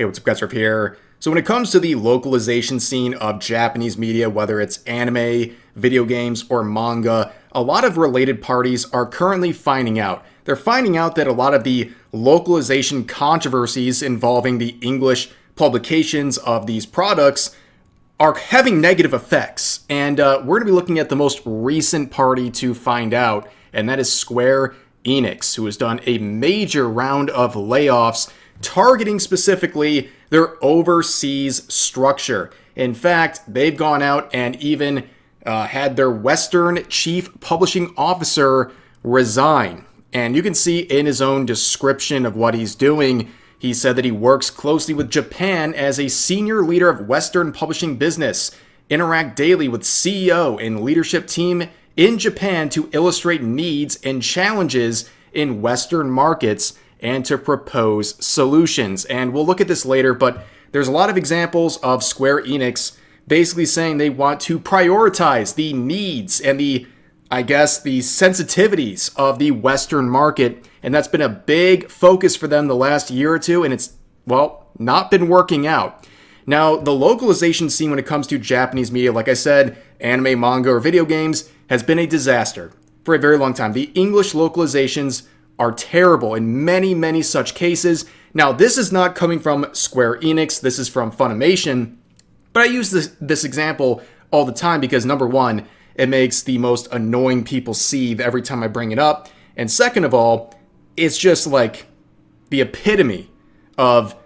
Hey, what's up, guys? Riff here. So when it comes to the localization scene of Japanese media, whether it's anime, video games, or manga, a lot of related parties are currently finding out. They're finding out that a lot of the localization controversies involving the English publications of these products are having negative effects. And we're going to be looking at the most recent party to find out, and that is Square Enix, who has done a major round of layoffs targeting specifically their overseas structure. In fact, they've gone out and even had their Western chief publishing officer resign. And you can see in his own description of what he's doing, he said that he works closely with Japan as a senior leader of Western publishing business, interact daily with CEO and leadership team in Japan to illustrate needs and challenges in Western markets and to propose solutions. And we'll look at this later, but there's a lot of examples of Square Enix basically saying they want to prioritize the needs and the sensitivities of the Western market. And that's been a big focus for them the last year or two, and it's, not been working out. Now, the localization scene when it comes to Japanese media, like I said, anime, manga, or video games, has been a disaster for a very long time. The English localizations are terrible in many, many such cases. Now, this is not coming from Square Enix. This is from Funimation. But I use this example all the time because, number one, it makes the most annoying people seethe every time I bring it up. And second of all, it's just like the epitome of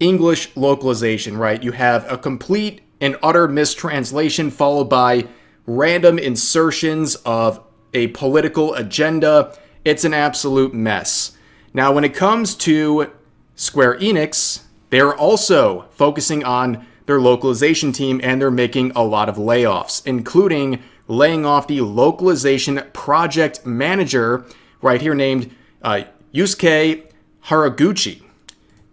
English localization, right? You have a complete and utter mistranslation followed by random insertions of a political agenda. It's an absolute mess. Now, when it comes to Square Enix, they're also focusing on their localization team, and they're making a lot of layoffs, including laying off the localization project manager right here named Yusuke Haraguchi.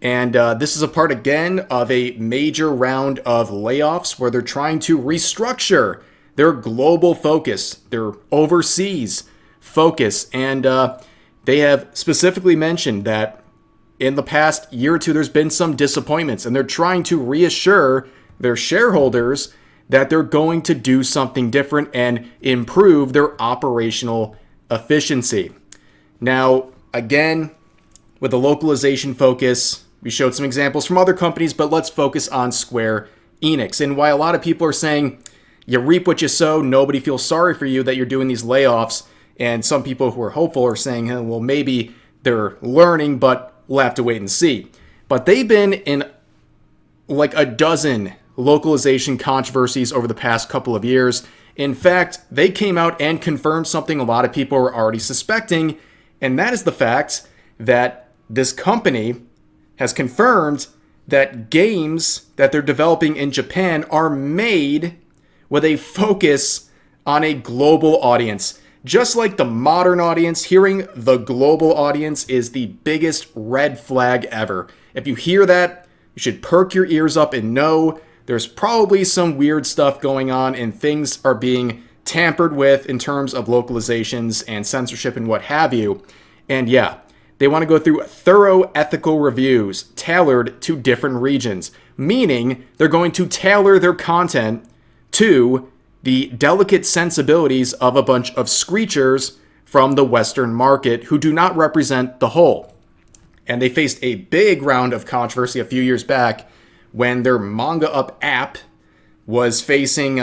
And this is a part, again, of a major round of layoffs where they're trying to restructure their global focus, their overseas focus. And they have specifically mentioned that in the past year or two, there's been some disappointments, and they're trying to reassure their shareholders that they're going to do something different and improve their operational efficiency. Now, again, with the localization focus, we showed some examples from other companies, but let's focus on Square Enix. And why a lot of people are saying, you reap what you sow, nobody feels sorry for you that you're doing these layoffs. And some people who are hopeful are saying, well, maybe they're learning, but we'll have to wait and see. But they've been in like a dozen localization controversies over the past couple of years. In fact, they came out and confirmed something a lot of people were already suspecting, and that is the fact that this company has confirmed that games that they're developing in Japan are made with a focus on a global audience. Just like the modern audience, hearing the global audience is the biggest red flag ever. If you hear that, you should perk your ears up and know there's probably some weird stuff going on and things are being tampered with in terms of localizations and censorship and what have you. And yeah, they want to go through thorough ethical reviews tailored to different regions, meaning they're going to tailor their content to the delicate sensibilities of a bunch of screechers from the Western market who do not represent the whole. And they faced a big round of controversy a few years back when their Manga Up app was facing,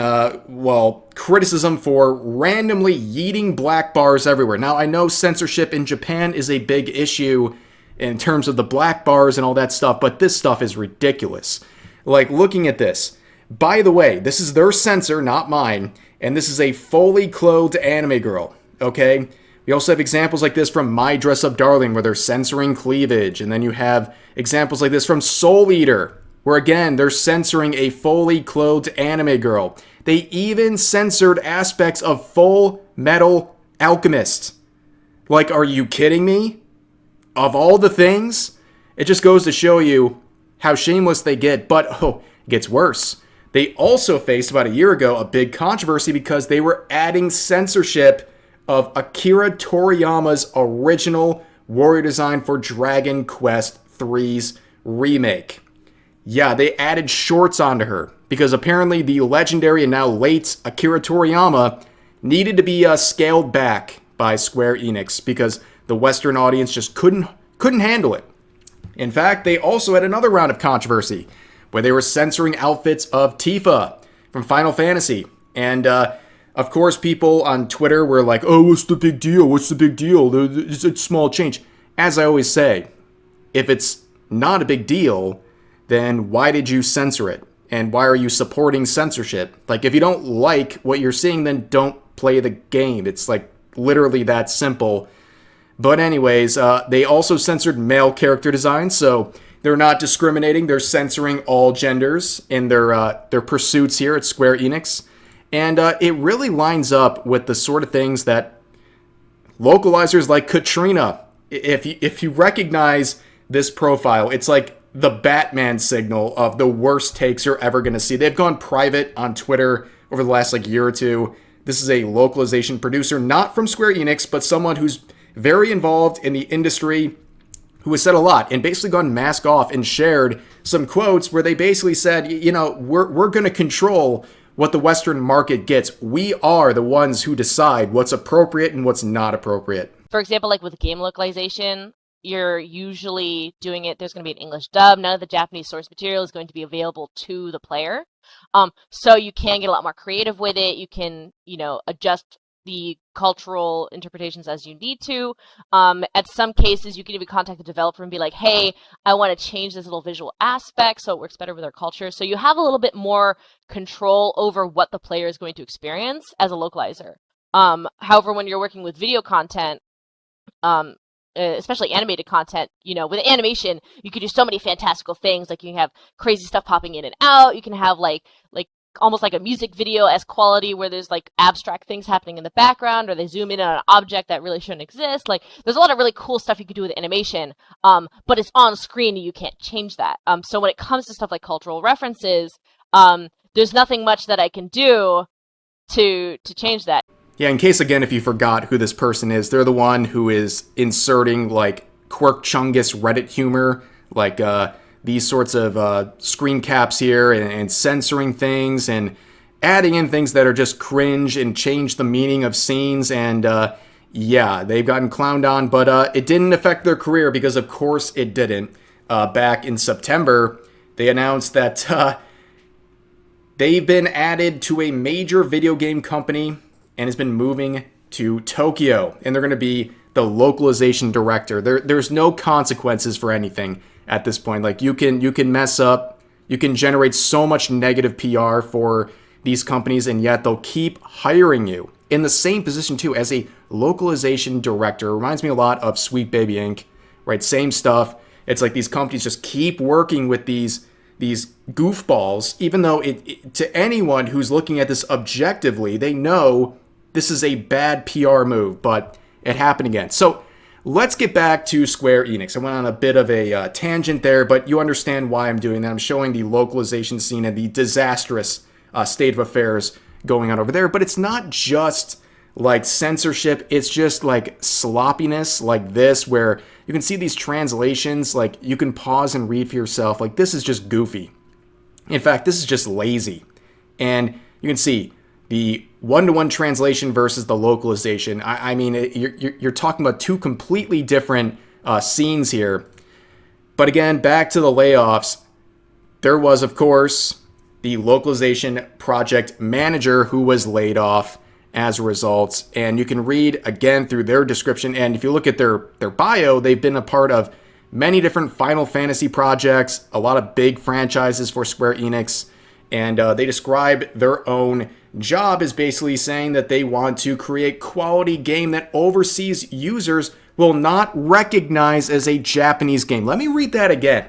criticism for randomly yeeting black bars everywhere. Now, I know censorship in Japan is a big issue in terms of the black bars and all that stuff, but this stuff is ridiculous. Like, looking at this. By the way, this is their censor, not mine, and this is a fully clothed anime girl, okay? We also have examples like this from My Dress Up Darling, where they're censoring cleavage, and then you have examples like this from Soul Eater, where again, they're censoring a fully clothed anime girl. They even censored aspects of Full Metal Alchemist. Like, are you kidding me? Of all the things? It just goes to show you how shameless they get, but it gets worse. They also faced, about a year ago, a big controversy because they were adding censorship of Akira Toriyama's original warrior design for Dragon Quest III's remake. Yeah, they added shorts onto her because apparently the legendary and now late Akira Toriyama needed to be scaled back by Square Enix because the Western audience just couldn't handle it. In fact, they also had another round of controversy where they were censoring outfits of Tifa from Final Fantasy. And of course, people on Twitter were like, oh, what's the big deal? What's the big deal? It's a small change. As I always say, if it's not a big deal, then why did you censor it? And why are you supporting censorship? Like, if you don't like what you're seeing, then don't play the game. It's like literally that simple. But anyways, they also censored male character designs, so they're not discriminating. They're censoring all genders in their pursuits here at Square Enix. And it really lines up with the sort of things that localizers like Katrina, if you recognize this profile, it's like the Batman signal of the worst takes you're ever going to see. They've gone private on Twitter over the last year or two. This is a localization producer, not from Square Enix, but someone who's very involved in the industry, who has said a lot and basically gone mask off and shared some quotes where they basically said, you know, we're going to control what the Western market gets. We are the ones who decide what's appropriate and what's not appropriate. For example, like with game localization, you're usually doing it, there's going to be an English dub. None of the Japanese source material is going to be available to the player. So you can get a lot more creative with it. You can, adjust the cultural interpretations as you need to. At some cases, you can even contact the developer and be like, hey, I want to change this little visual aspect so it works better with our culture. So you have a little bit more control over what the player is going to experience as a localizer. However, when you're working with video content, especially animated content, with animation, you can do so many fantastical things. Like you can have crazy stuff popping in and out. You can have like almost like a music video as quality where there's like abstract things happening in the background, or they zoom in on an object that really shouldn't exist. Like there's a lot of really cool stuff you can do with animation, but it's on screen and you can't change that. So when it comes to stuff like cultural references, there's nothing much that I can do to change that. Yeah, in case, again, if you forgot who this person is, they're the one who is inserting, Quirk Chungus Reddit humor, these sorts of screen caps here, and censoring things, and adding in things that are just cringe and change the meaning of scenes, and, yeah, they've gotten clowned on, but it didn't affect their career, because of course it didn't. Back in September, they announced that they've been added to a major video game company and has been moving to Tokyo, and they're going to be the localization director. There's no consequences for anything at this point. You can mess up, you can generate so much negative PR for these companies, and yet they'll keep hiring you in the same position too as a localization director. It reminds me a lot of Sweet Baby Inc. Right? Same stuff. It's like these companies just keep working with these goofballs, even though to anyone who's looking at this objectively, they know this is a bad PR move, but it happened again. So let's get back to Square Enix. I went on a bit of a tangent there, but you understand why I'm doing that. I'm showing the localization scene and the disastrous state of affairs going on over there. But it's not just censorship. It's just sloppiness like this, where you can see these translations. You can pause and read for yourself. This is just goofy. In fact, this is just lazy. And you can see the one-to-one translation versus the localization. I mean, you're talking about two completely different scenes here. But again, back to the layoffs. There was, of course, the localization project manager who was laid off as a result. And you can read again through their description. And if you look at their bio, they've been a part of many different Final Fantasy projects, a lot of big franchises for Square Enix. And they describe their own job as basically saying that they want to create quality game that overseas users will not recognize as a Japanese game. Let me read that again.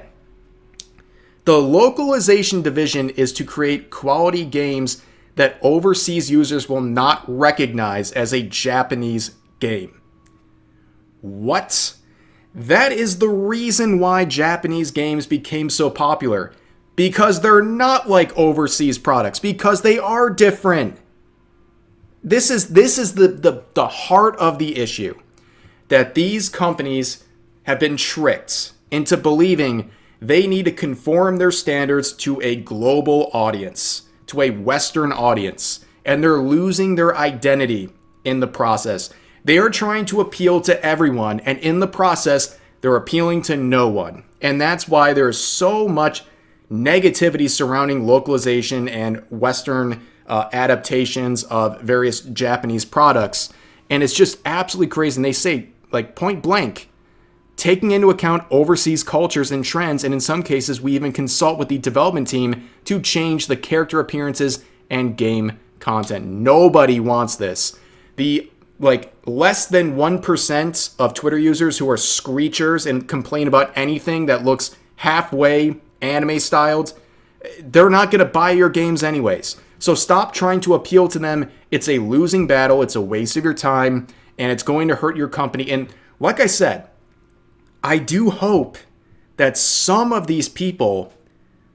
The localization division is to create quality games that overseas users will not recognize as a Japanese game. What? That is the reason why Japanese games became so popular. Because they're not like overseas products. Because they are different. This is the heart of the issue. That these companies have been tricked into believing They need to conform their standards to a global audience, to a Western audience, and they're losing their identity in the process. They are trying to appeal to everyone, and in the process, they're appealing to no one. And that's why there's so much negativity surrounding localization and Western adaptations of various Japanese products. And it's just absolutely crazy. And they say, like, point blank, taking into account overseas cultures and trends, and in some cases, we even consult with the development team to change the character appearances and game content. Nobody wants this. The less than 1% of Twitter users who are screechers and complain about anything that looks halfway anime styled, they're not going to buy your games anyways. So stop trying to appeal to them. It's a losing battle. It's a waste of your time, and it's going to hurt your company. And like I said, I do hope that some of these people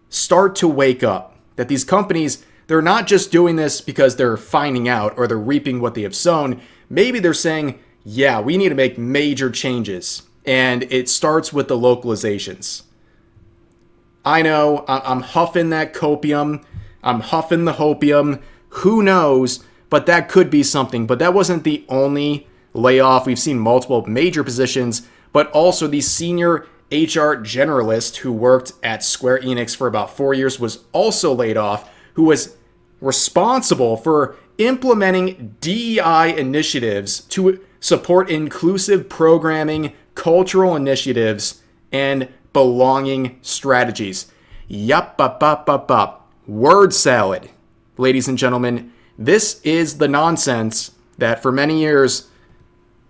start to wake up, that these companies, they're not just doing this because they're finding out or they're reaping what they have sown. Maybe they're saying, yeah, we need to make major changes. And it starts with the localizations. I know, I'm huffing that copium. I'm huffing the hopium. Who knows? But that could be something. But that wasn't the only layoff. We've seen multiple major positions, but also the senior HR generalist who worked at Square Enix for about 4 years was also laid off, who was responsible for implementing DEI initiatives to support inclusive programming, cultural initiatives, and belonging strategies. Yup. Word salad. Ladies and gentlemen, this is the nonsense that for many years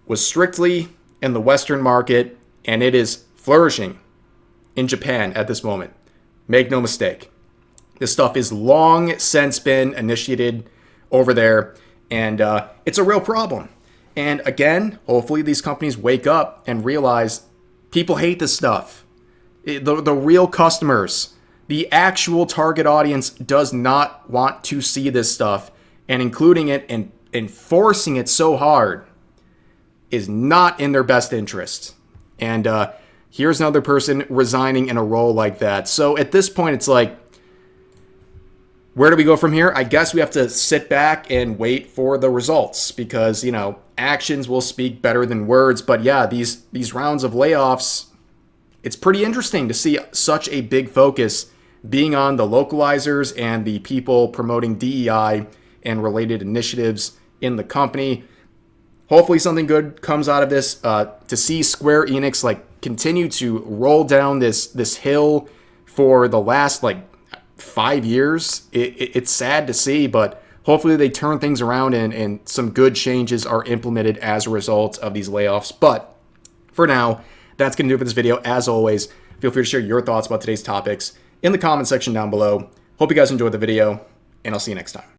was strictly in the Western market, and it is flourishing in Japan at this moment. Make no mistake. This stuff is long since been initiated over there, and it's a real problem. And again, hopefully these companies wake up and realize people hate this stuff. The real customers, the actual target audience does not want to see this stuff, and including it and enforcing it so hard is not in their best interest. And here's another person resigning in a role like that. So at this point, it's like, where do we go from here? I guess we have to sit back and wait for the results because, actions will speak better than words. But yeah, these rounds of layoffs, it's pretty interesting to see such a big focus being on the localizers and the people promoting DEI and related initiatives in the company. Hopefully something good comes out of this. To see Square Enix continue to roll down this hill for the last 5 years, it's sad to see, but hopefully they turn things around and some good changes are implemented as a result of these layoffs. But for now, that's going to do it for this video. As always, feel free to share your thoughts about today's topics in the comment section down below. Hope you guys enjoyed the video, and I'll see you next time.